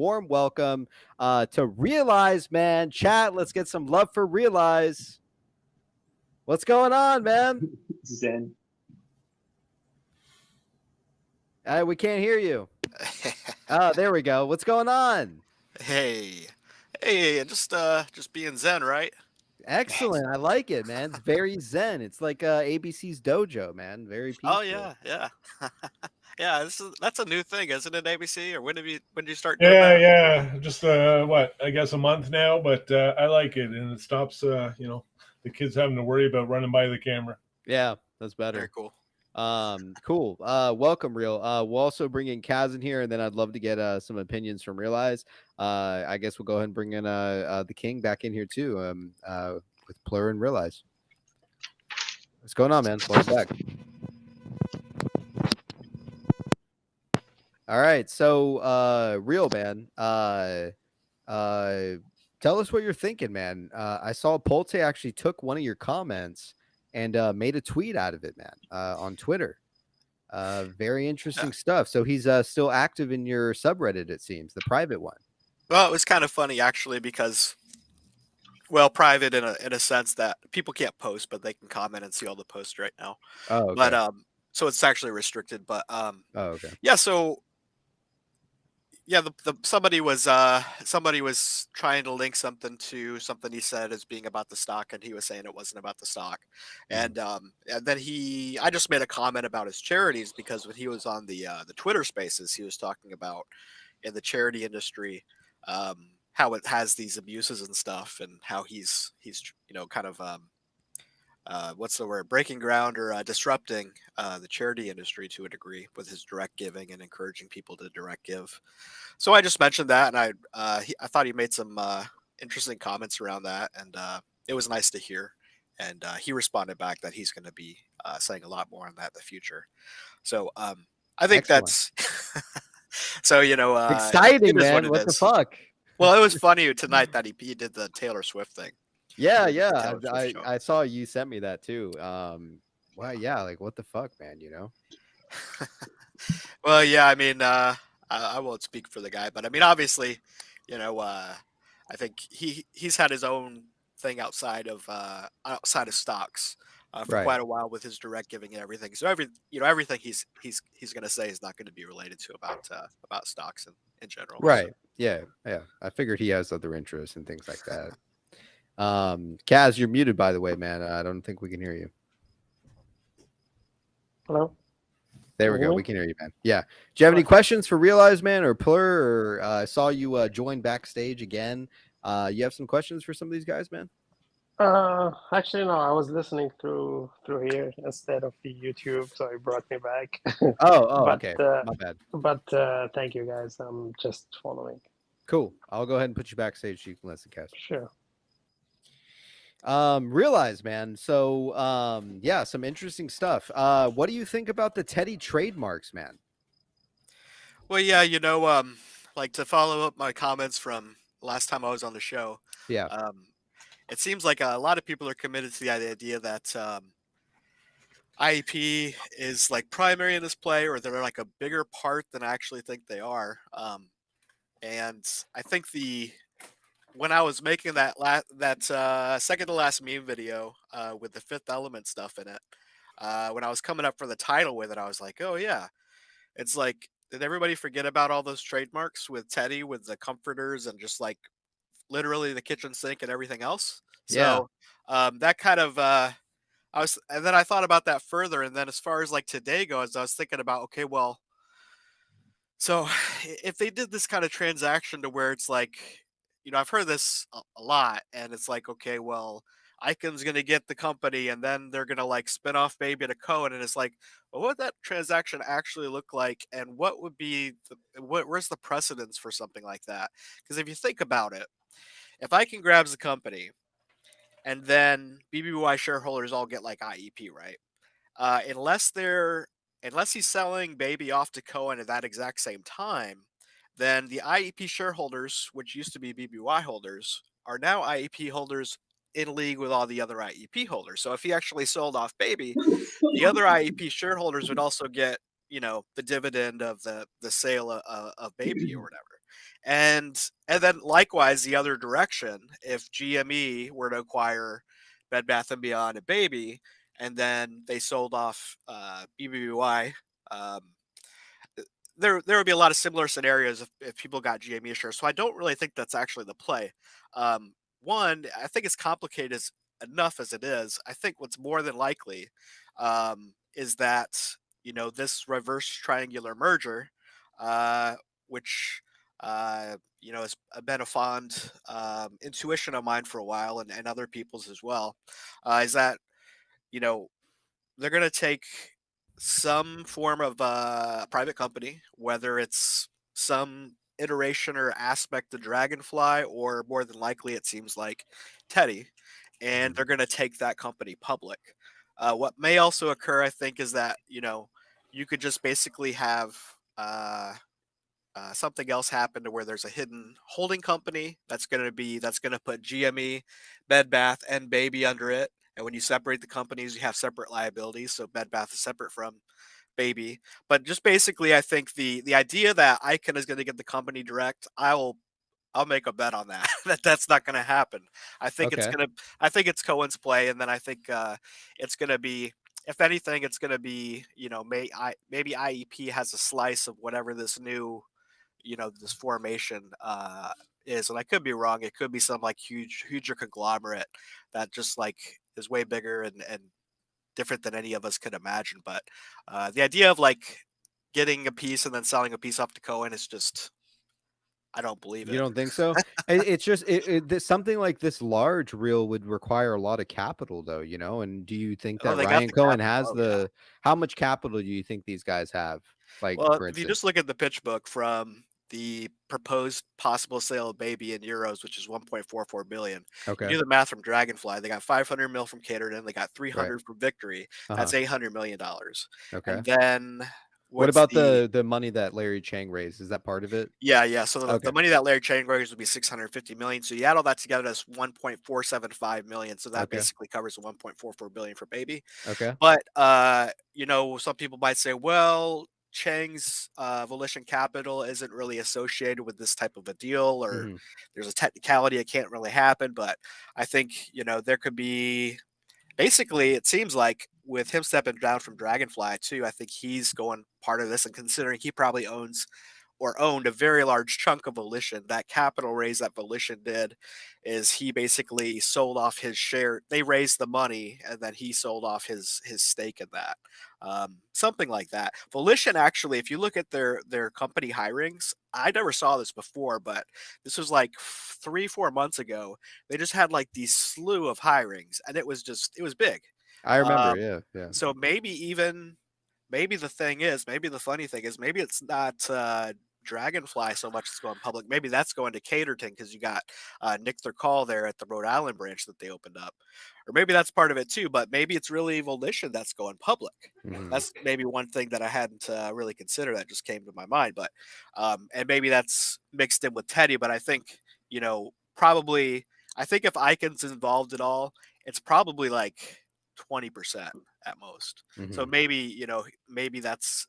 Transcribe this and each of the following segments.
warm welcome to Real Eyezz, man. Chat, let's get some love for Real Eyezz. What's going on, man? Zen. We can't hear you. Oh, there we go. What's going on? Hey, just being zen, right? Excellent. I like it, man. It's very zen. It's like ABC's dojo, man. Very peaceful. Oh yeah. Yeah, that's a new thing, isn't it, ABC? Or when did you start doing that? Yeah. Just what, I guess a month now, but I like it, and it stops the kids having to worry about running by the camera. Yeah, that's better. Very cool. Cool. Welcome, Real. We'll also bring in Kaz in here, and then I'd love to get some opinions from Real Eyezz. I guess we'll go ahead and bring in the King back in here too, with Plur and Real Eyezz. What's going on, man? Welcome back. All right, so Real, man, tell us what you're thinking, man. I saw Polte actually took one of your comments and made a tweet out of it, man, on Twitter. Very interesting stuff. So he's still active in your subreddit, it seems, the private one. Well, it was kind of funny, actually, because, well, private in a sense that people can't post, but they can comment and see all the posts right now. Oh, okay. But so it's actually restricted. But oh, okay. Yeah, so yeah, somebody was trying to link something to something he said as being about the stock, and he was saying it wasn't about the stock. And then I just made a comment about his charities, because when he was on the Twitter Spaces, he was talking about in the charity industry how it has these abuses and stuff, and how he's kind of what's the word, breaking ground or disrupting the charity industry to a degree with his direct giving and encouraging people to direct give. So I just mentioned that, and I thought he made some interesting comments around that, and it was nice to hear. And he responded back that he's going to be saying a lot more on that in the future. So I think Excellent. That's so exciting, man. What the fuck? Well, it was funny tonight that he did the Taylor Swift thing. Yeah. I saw you sent me that too. Well, yeah, like what the fuck, man, Well, yeah, I mean, I won't speak for the guy, but I mean, obviously, I think he's had his own thing outside of stocks for quite a while with his direct giving and everything. So everything he's going to say is not going to be related to about stocks in general. Right. So. Yeah. I figured he has other interests and things like that. Kaz, you're muted, by the way, man. I don't think we can hear you. Hello. There we go. We can hear you, man. Yeah. Do you have any questions for Real Eyezz, man, or Plur? Or I saw you join backstage again. You have some questions for some of these guys, man? Actually, no. I was listening through here instead of the YouTube, so it brought me back. Okay. My bad. But thank you, guys. I'm just following. Cool. I'll go ahead and put you backstage so you can listen, Kaz. Sure. Real Eyezz, man. So yeah, some interesting stuff. What do you think about the Teddy trademarks, man? Well, yeah, like to follow up my comments from last time I was on the show. Yeah. It seems like a lot of people are committed to the idea that IEP is like primary in this play, or they're like a bigger part than I actually think they are. And I think when I was making that second to last meme video with the Fifth Element stuff in it, when I was coming up for the title with it, I was like, oh yeah, it's like, did everybody forget about all those trademarks with Teddy, with the comforters and just like literally the kitchen sink and everything else? So that kind of and then I thought about that further, and then as far as like today goes, I was thinking about, okay, well, so if they did this kind of transaction to where it's like, I've heard this a lot, and it's like, okay, well, Icon's going to get the company, and then they're going to like spin off Baby to Cohen, and it's like, well, what would that transaction actually look like, and what would be where's the precedence for something like that? Because if you think about it, if Icon grabs the company, and then BBBY shareholders all get like IEP, right? Unless he's selling Baby off to Cohen at that exact same time, then the IEP shareholders, which used to be BBY holders, are now IEP holders in league with all the other IEP holders. So if he actually sold off Baby, the other IEP shareholders would also get, the dividend of the sale of Baby or whatever. And then likewise the other direction, if GME were to acquire Bed Bath & Beyond and Baby, and then they sold off BBBY, there would be a lot of similar scenarios if people got GME shares. So I don't really think that's actually the play. One, I think it's complicated enough as it is. I think what's more than likely is that, you know, this reverse triangular merger, which you know, has been a fond intuition of mine for a while, and other people's as well, is that, you know, they're going to take some form of private company, whether it's some iteration or aspect of Dragonfly, or more than likely, it seems like Teddy, and they're going to take that company public. What may also occur, I think, is that, you know, you could just basically have something else happen to where there's a hidden holding company that's going to put GME, Bed Bath, and Baby under it. And when you separate the companies, you have separate liabilities. So Bed Bath is separate from Baby. But just basically, I think the idea that Icon is going to get the company direct, I'll make a bet on that. That's not going to happen. I think it's Cohen's play, and then I think it's going to be, if anything, it's going to be, you know, maybe IEP has a slice of whatever this new, you know, this formation is, and I could be wrong. It could be some like huger conglomerate that just like is way bigger and different than any of us could imagine. But the idea of like getting a piece and then selling a piece off to Cohen is just, I don't believe it. You don't think so? It's just something like this large Real would require a lot of capital, though, you know. And do you think that Ryan Cohen has the? How much capital do you think these guys have? Like, well, for if instance, you just look at the pitch book from the proposed possible sale of Baby in euros, which is 1.44 billion. Okay. You do the math from Dragonfly. They got 500 mil from Caterton. They got 300 from Victory. That's $800 million. Okay. And then what about the money that Larry Chang raised? Is that part of it? Yeah. So the money that Larry Chang raised would be 650 million. So you add all that together, that's 1.475 million. So that basically covers the 1.44 billion for Baby. Okay. But you know, some people might say, well, Chang's Volition Capital isn't really associated with this type of a deal, or there's a technicality, it can't really happen. But I think, you know, there could be, basically, it seems like with him stepping down from Dragonfly too, I think he's going part of this, and considering he probably owns or owned a very large chunk of Volition, that capital raise that Volition did is he basically sold off his share. They raised the money and then he sold off his stake in that. Something like that. Volition, actually, if you look at their company hirings, I never saw this before, but this was like 3-4 months ago. They just had like these slew of hirings, and it was big. I remember, yeah. So maybe the funny thing is, maybe it's not Dragonfly so much that's going public. Maybe that's going to Caterton, because you got Nick Thurcall there at the Rhode Island branch that they opened up. Or maybe that's part of it too, but maybe it's really Volition that's going public. That's maybe one thing that I hadn't really considered that just came to my mind. But and maybe that's mixed in with Teddy. But I think, you know, probably, I think if Icon's involved at all, it's probably like 20% at most. So maybe, you know, maybe that's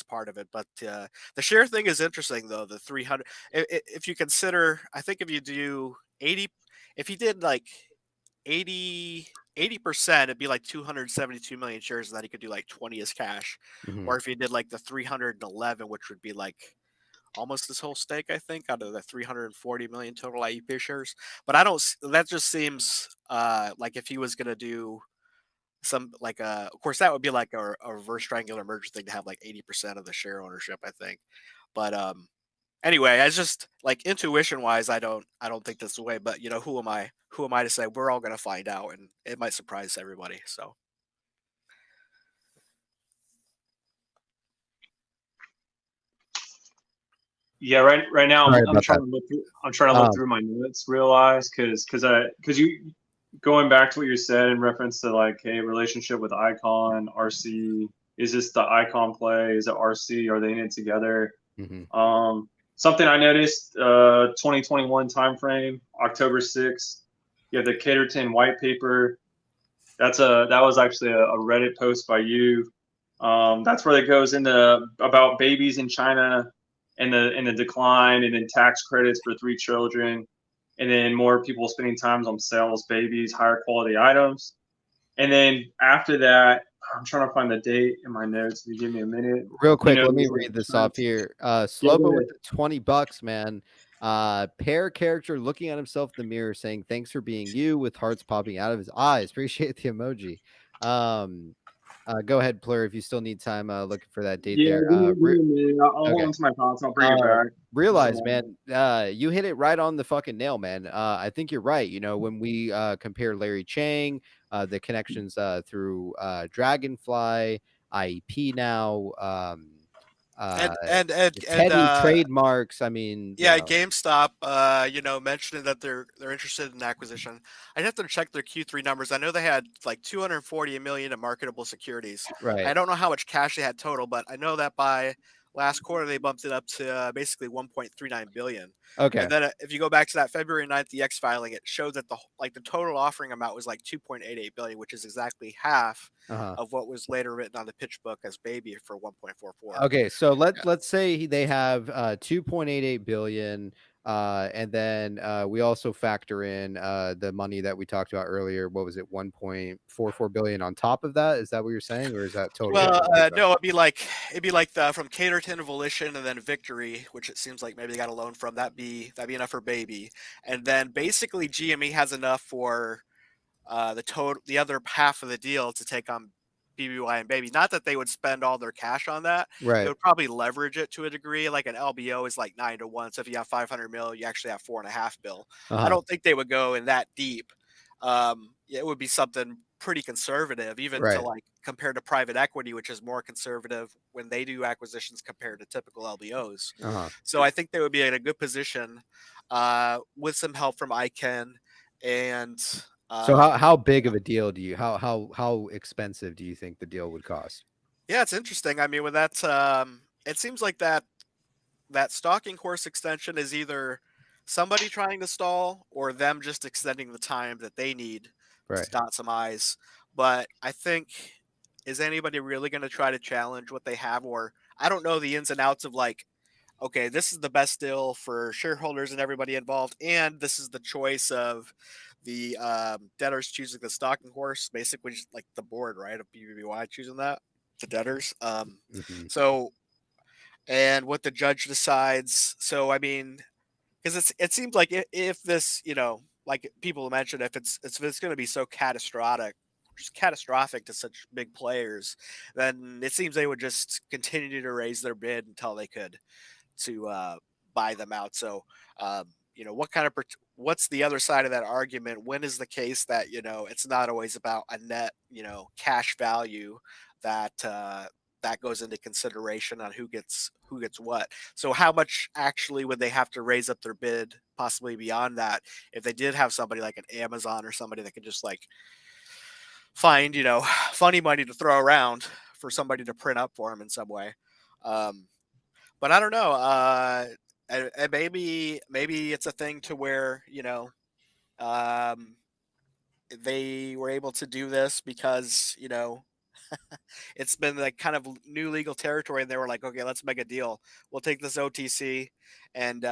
part of it. But the share thing is interesting, though. The 300, if you consider, I think if you do 80, if you did like 80%, it'd be like 272 million shares, and then you could do like 20 as cash. Or if you did like the 311, which would be like almost this whole stake, I think, out of the 340 million total IEP shares. But that just seems like if he was going to do some, like, of course, that would be like a reverse triangular merger thing to have like 80% of the share ownership, I think. But anyway, I just, like, intuition wise, I don't think that's the way. But, you know, who am I to say? We're all going to find out, and it might surprise everybody. So. Yeah, right now I'm trying to look through my notes, Real Eyezz, because you, going back to what you said in reference to like a relationship with Icon, RC, is this the Icon play? Is it RC? Are they in it together? Something I noticed, 2021 timeframe, October 6th, you have the Caterton white paper. That was actually a Reddit post by you. That's where it goes into about babies in China and the decline, and then tax credits for 3 children, and then more people spending time on sales, babies, higher quality items. And then after that, I'm trying to find the date in my notes. If you give me a minute. Real quick, let me read this off here. Slobo yeah, with the $20, man. Pair character looking at himself in the mirror saying, "Thanks for being you," with hearts popping out of his eyes. Appreciate the emoji. Go ahead, Plur, if you still need time looking for that date there. give me a minute. I'll hold on to my thoughts. I'll bring it back. Real Eyezz, man, you hit it right on the fucking nail, man. I think you're right. You know, when we compare Larry Chang, the connections through Dragonfly, IEP now, Teddy trademarks. I mean, yeah, GameStop, you know, mentioning that they're interested in acquisition. I'd have to check their Q3 numbers. I know they had like 240 million in marketable securities. Right. I don't know how much cash they had total, but I know that by last quarter they bumped it up to basically 1.39 billion. Okay. And then if you go back to that February 9th, the X filing, it showed that the total offering amount was like 2.88 billion, which is exactly half of what was later written on the pitch book as baby for 1.44. Okay, so let's say they have 2.88 billion, and then we also factor in the money that we talked about earlier. What was it, 1.44 billion on top of that? Is that what you're saying, or is that totally? Well, no, it'd be like the from Caterton, Volition, and then Victory, which it seems like maybe they got a loan from. That'd be enough for baby, and then basically GME has enough for the other half of the deal to take on BBY and baby. Not that they would spend all their cash on that. Right. They would probably leverage it to a degree. Like an LBO is like 9 to 1. So if you have 500 mil, you actually have 4.5 bill. I don't think they would go in that deep. It would be something pretty conservative, even to like compared to private equity, which is more conservative when they do acquisitions compared to typical LBOs. So I think they would be in a good position with some help from ICANN. And so how big of a deal do you how expensive do you think the deal would cost? Yeah, it's interesting. I mean, when that's it seems like that stalking horse extension is either somebody trying to stall or them just extending the time that they need to dot some I's. But I think, is anybody really going to try to challenge what they have? Or I don't know the ins and outs of like, okay, this is the best deal for shareholders and everybody involved, and this is the choice of the debtors choosing the stalking horse, basically just like the board, right, of BBBY choosing that, the debtors. So, and what the judge decides. So, I mean, because it seems like if this, you know, like people mentioned, if it's going to be so catastrophic to such big players, then it seems they would just continue to raise their bid until they could to buy them out. So, you know, what's the other side of that argument? When is the case that, you know, it's not always about a net, you know, cash value that that goes into consideration on who gets what. So how much actually would they have to raise up their bid, possibly beyond that, if they did have somebody like an Amazon or somebody that could just like find, you know, funny money to throw around for somebody to print up for them in some way. But I don't know. And maybe it's a thing to where, you know, they were able to do this because, you know, it's been like kind of new legal territory, and they were like, okay, let's make a deal. We'll take this OTC, and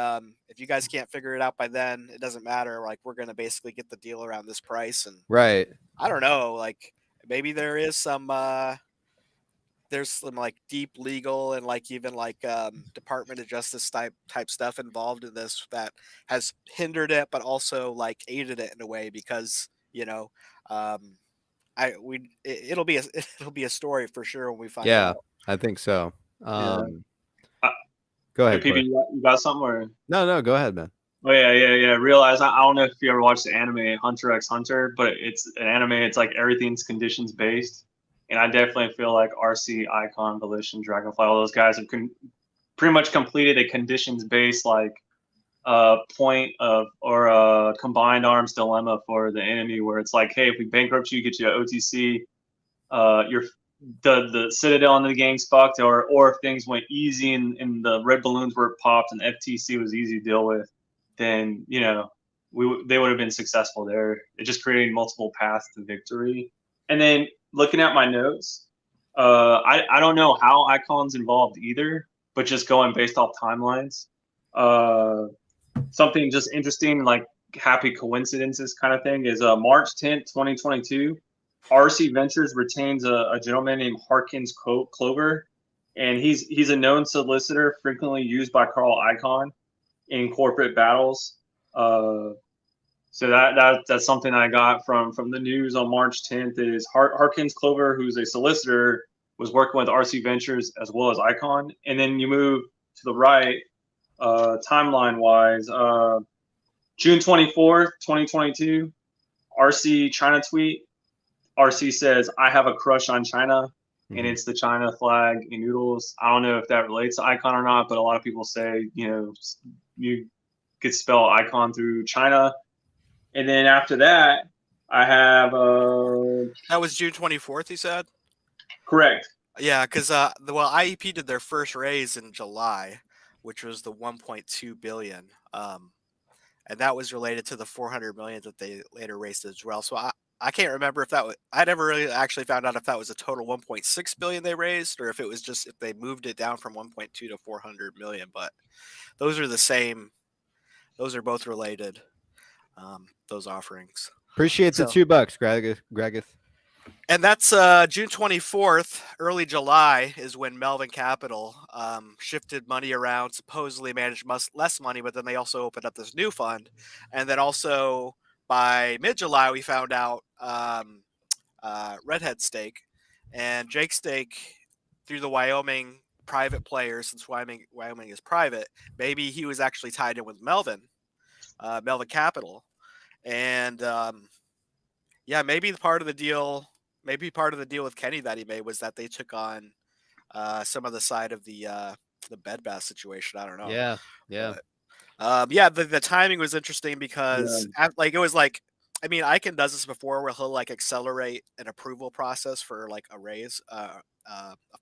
if you guys can't figure it out by then, it doesn't matter. Like, we're going to basically get the deal around this price. And I don't know, like maybe there is some there's some like deep legal and like even like Department of Justice type stuff involved in this that has hindered it, but also like aided it in a way, because, you know, it'll be a story for sure when we find out. I think so. Go ahead, PB, you got something? Or no, go ahead, man. Oh yeah. Real Eyezz. I don't know if you ever watched the anime Hunter x Hunter, but it's an anime. It's like everything's conditions based, and I definitely feel like RC, Icon, Volition, Dragonfly, all those guys have pretty much completed a conditions based like point of or a combined arms dilemma for the enemy, where it's like, hey, if we bankrupt you, get you an OTC, you're the Citadel and the gang's fucked, or if things went easy and the red balloons were popped and FTC was easy to deal with, then, you know, they would have been successful there. It just created multiple paths to victory. And then looking at my notes, I don't know how Icon's involved either. but just going based off timelines. Something just interesting, like happy coincidences kind of thing, is March 10th, 2022. RC Ventures retains a gentleman named Harkins Clover, and he's a known solicitor frequently used by Carl Icahn in corporate battles. So that's something I got from the news on March 10th is Harkins Clover, who's a solicitor, was working with RC Ventures as well as Icahn. And then you move to the right, timeline wise, June 24th, 2022, RC China tweet. RC says, "I have a crush on China," and it's the China flag in noodles. I don't know if that relates to Icahn or not, but a lot of people say, you know, you could spell Icahn through China. And then after that, I have that was June 24th, you said? Correct. Yeah, because IEP did their first raise in July, which was the 1.2 billion, and that was related to the 400 million that they later raised as well. So I can't remember if that was. I never really actually found out if that was a total 1.6 billion they raised, or if it was just if they moved it down from 1.2 to 400 million. But those are the same. Those are both related. Those offerings. Appreciate the $2, Gregeth. And that's June 24th, early July is when Melvin Capital shifted money around, supposedly managed less money, but then they also opened up this new fund. And then also by mid-July, we found out Redhead stake and Jake stake through the Wyoming private players, since Wyoming is private. Maybe he was actually tied in with Melvin Capital. And yeah, maybe part of the deal with Kenny that he made was that they took on some of the side of the Bed Bath situation. I don't know. Yeah, yeah, but, yeah. The timing was interesting because it was like, I mean, Icahn does this before where he'll like accelerate an approval process for like a raise, a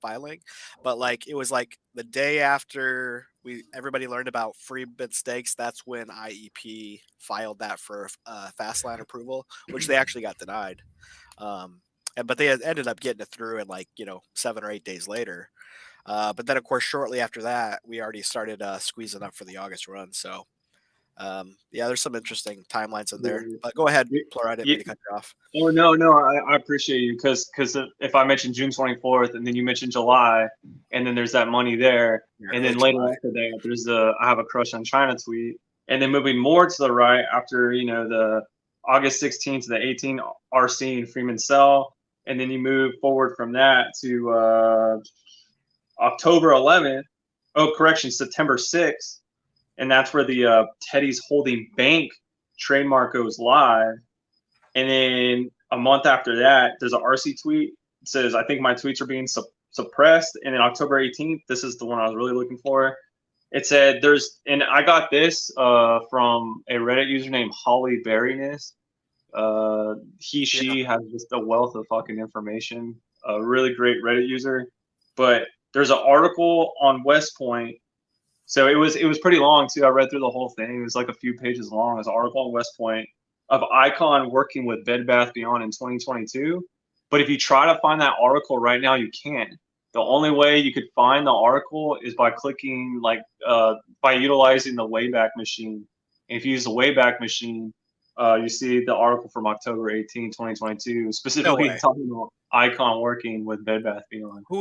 filing, but like it was like the day after everybody learned about free bid stakes, that's when IEP filed that for fast line approval, which they actually got denied. But they ended up getting it through in like 7 or 8 days later. But then of course shortly after that we already started squeezing up for the August run. So yeah, there's some interesting timelines in there. But go ahead, Plur, I didn't mean to cut you off. Oh no, I appreciate you because if I mentioned June 24th and then you mentioned July and then there's that money there, and then later after that there's the I have a crush on China tweet, and then moving more to the right after the August 16th to the 18th RC and Freeman Cell, and then you move forward from that to October 11th. Oh, correction, September 6th. And that's where the Teddy's Holding Bank trademark goes live. And then a month after that, there's an RC tweet. It says, "I think my tweets are being suppressed." And then October 18th, this is the one I was really looking for. It said and I got this from a Reddit user named Holly Berryness. She has just a wealth of fucking information. A really great Reddit user. But there's an article on West Point. So it was pretty long too. I read through the whole thing. It was like a few pages long. There's an article on West Point of Icahn working with Bed Bath Beyond in 2022. But if you try to find that article right now, you can't. The only way you could find the article is by clicking by utilizing the Wayback Machine. And if you use the Wayback Machine, you see the article from October 18, 2022, specifically talking about Icahn working with Bed Bath Beyond. Do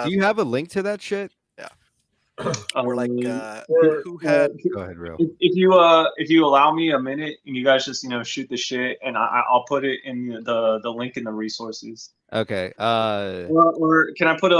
you have a link to that shit? Or like who had? Go ahead, Real. If you allow me a minute and you guys just shoot the shit, and I'll put it in the link in the resources. Okay. Or can I put